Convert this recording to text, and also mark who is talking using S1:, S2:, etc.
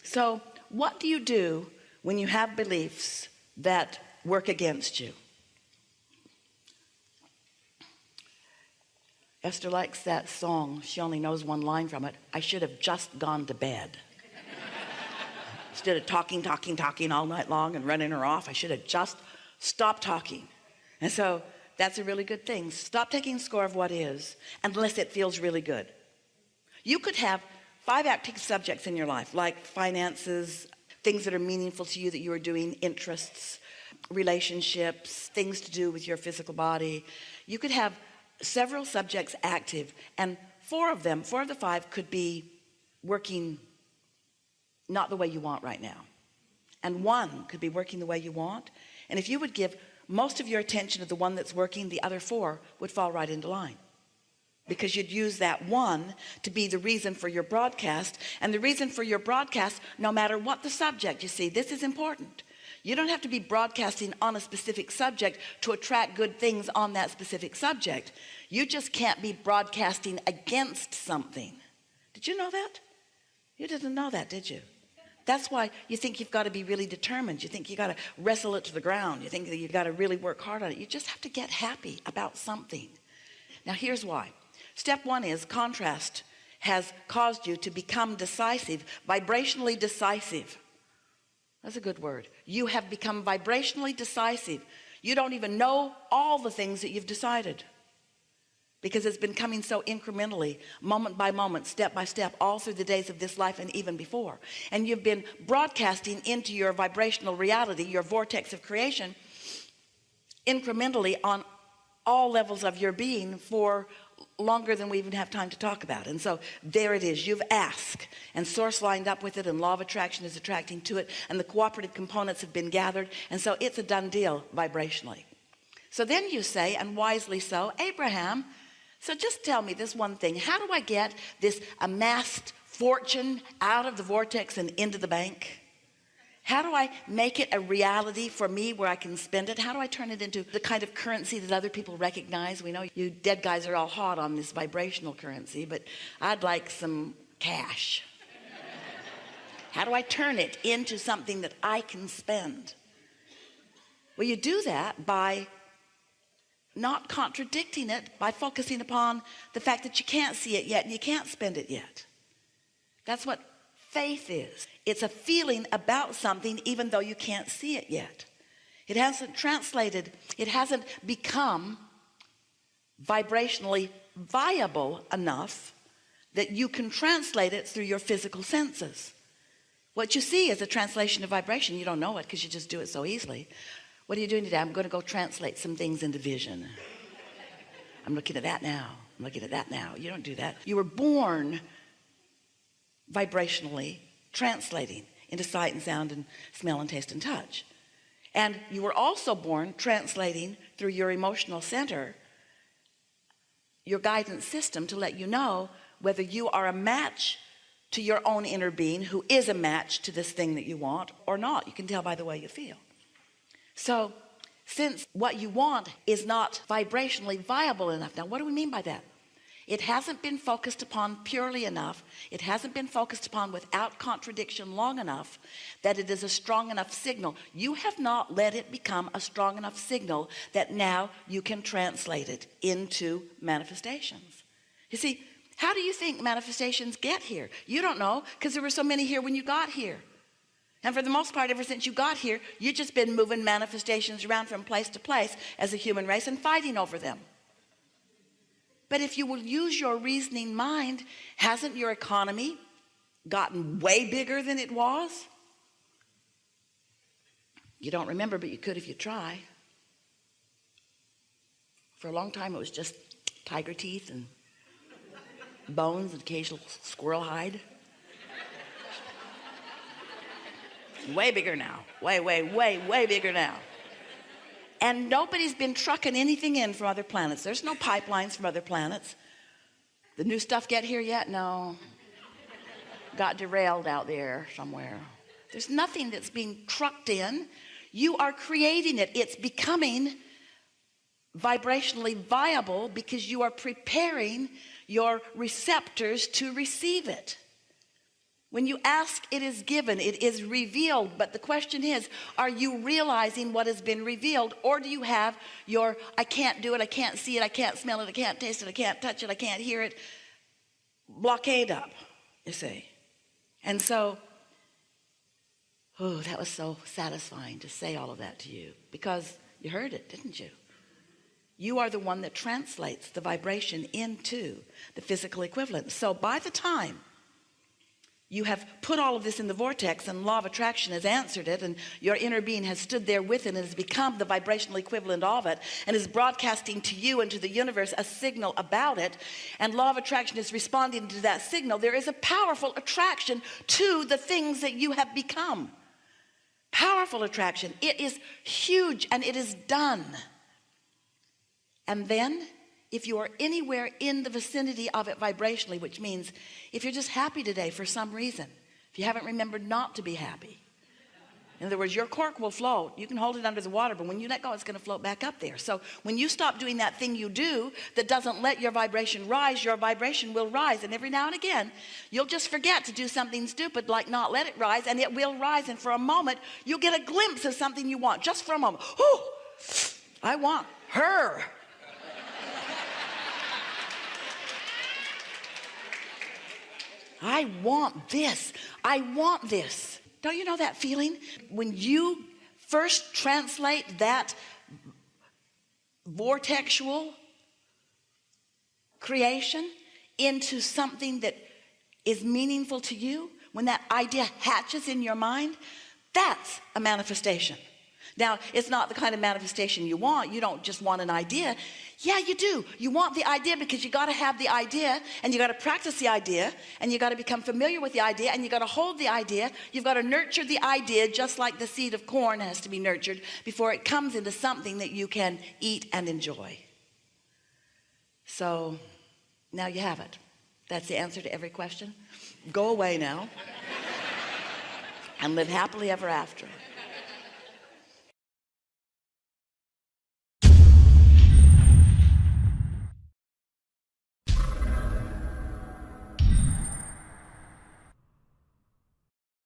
S1: So what do you do when you have beliefs that work against you? Esther likes that song. She only knows one line from it. I should have just gone to bed. Instead of talking all night long and running her off, I should have just stopped talking. And so that's a really good thing. Stop taking score of what is unless it feels really good. You could have 5 active subjects in your life, like finances, things that are meaningful to you that you are doing, interests, relationships, things to do with your physical body. You could have several subjects active, and 4 of the 5 could be working not the way you want right now, and 1 could be working the way you want. And if you would give most of your attention to the one that's working, the other 4 would fall right into line, because you'd use that 1 to be the reason for your broadcast. And the reason for your broadcast, no matter what the subject, you see, this is important. You don't have to be broadcasting on a specific subject to attract good things on that specific subject. You just can't be broadcasting against something. Did you know that? You didn't know that, did you? That's why you think you've got to be really determined. You think you got to wrestle it to the ground. You think that you've got to really work hard on it. You just have to get happy about something. Now here's why. Step 1 is contrast has caused you to become decisive, vibrationally decisive. That's a good word. You have become vibrationally decisive. You don't even know all the things that you've decided, because it's been coming so incrementally, moment by moment, step by step, all through the days of this life and even before. And you've been broadcasting into your vibrational reality, your vortex of creation, incrementally on all levels of your being for longer than we even have time to talk about. And so there it is. You've asked, and source lined up with it, and law of attraction is attracting to it, and the cooperative components have been gathered, and so it's a done deal vibrationally. So then you say, and wisely so, Abraham, so just tell me this one thing. How do I get this amassed fortune out of the vortex and into the bank? How do I make it a reality for me where I can spend it? How do I turn it into the kind of currency that other people recognize? We know you dead guys are all hot on this vibrational currency, but I'd like some cash. How do I turn it into something that I can spend? Well, you do that by not contradicting it, by focusing upon the fact that you can't see it yet and you can't spend it yet. That's what faith is. It's a feeling about something even though you can't see it yet. It hasn't translated, it hasn't become vibrationally viable enough that you can translate it through your physical senses. What you see is a translation of vibration. You don't know it because you just do it so easily. What are you doing today? I'm going to go translate some things into vision. I'm looking at that now. I'm looking at that now. You don't do that. You were born vibrationally translating into sight and sound and smell and taste and touch. And you were also born translating through your emotional center, your guidance system, to let you know whether you are a match to your own inner being, who is a match to this thing that you want, or not. You can tell by the way you feel. So since what you want is not vibrationally viable enough, now what do we mean by that? It hasn't been focused upon purely enough. It hasn't been focused upon without contradiction long enough that it is a strong enough signal. You have not let it become a strong enough signal that now you can translate it into manifestations. You see, how do you think manifestations get here? You don't know, because there were so many here when you got here. And for the most part, ever since you got here, you've just been moving manifestations around from place to place as a human race and fighting over them. But if you will use your reasoning mind, hasn't your economy gotten way bigger than it was? You don't remember, but you could if you try. For a long time, it was just tiger teeth and bones and occasional squirrel hide. Way bigger now. Way, way, way, way bigger now. And nobody's been trucking anything in from other planets. There's no pipelines from other planets. The new stuff get here yet? No. Got derailed out there somewhere. There's nothing that's being trucked in. You are creating it. It's becoming vibrationally viable because you are preparing your receptors to receive it. When you ask, it is given, it is revealed. But the question is, are you realizing what has been revealed? Or do you have your, I can't do it, I can't see it, I can't smell it, I can't taste it, I can't touch it, I can't hear it, blockade up, you see? And so, oh, that was so satisfying to say all of that to you, because you heard it, didn't you? You are the one that translates the vibration into the physical equivalent. So by the time you have put all of this in the vortex and law of attraction has answered it, and your inner being has stood there with it and has become the vibrational equivalent of it and is broadcasting to you and to the universe a signal about it, and law of attraction is responding to that signal, there is a powerful attraction to the things that you have become. Powerful attraction. It is huge, and it is done. And then if you are anywhere in the vicinity of it vibrationally, which means if you're just happy today for some reason, if you haven't remembered not to be happy, in other words, your cork will float. You can hold it under the water, but when you let go, it's going to float back up there. So when you stop doing that thing you do that doesn't let your vibration rise, your vibration will rise. And every now and again, you'll just forget to do something stupid like not let it rise, and it will rise. And for a moment, you'll get a glimpse of something you want, just for a moment. Oh, I want her. I want this. I want this. Don't you know that feeling? When you first translate that vortexual creation into something that is meaningful to you, when that idea hatches in your mind, that's a manifestation. Now, it's not the kind of manifestation you want. You don't just want an idea. Yeah, you do. You want the idea because you got to have the idea, and you got to practice the idea, and you got to become familiar with the idea, and you got to hold the idea. You've got to nurture the idea just like the seed of corn has to be nurtured before it comes into something that you can eat and enjoy. So now you have it. That's the answer to every question. Go away now and live happily ever after.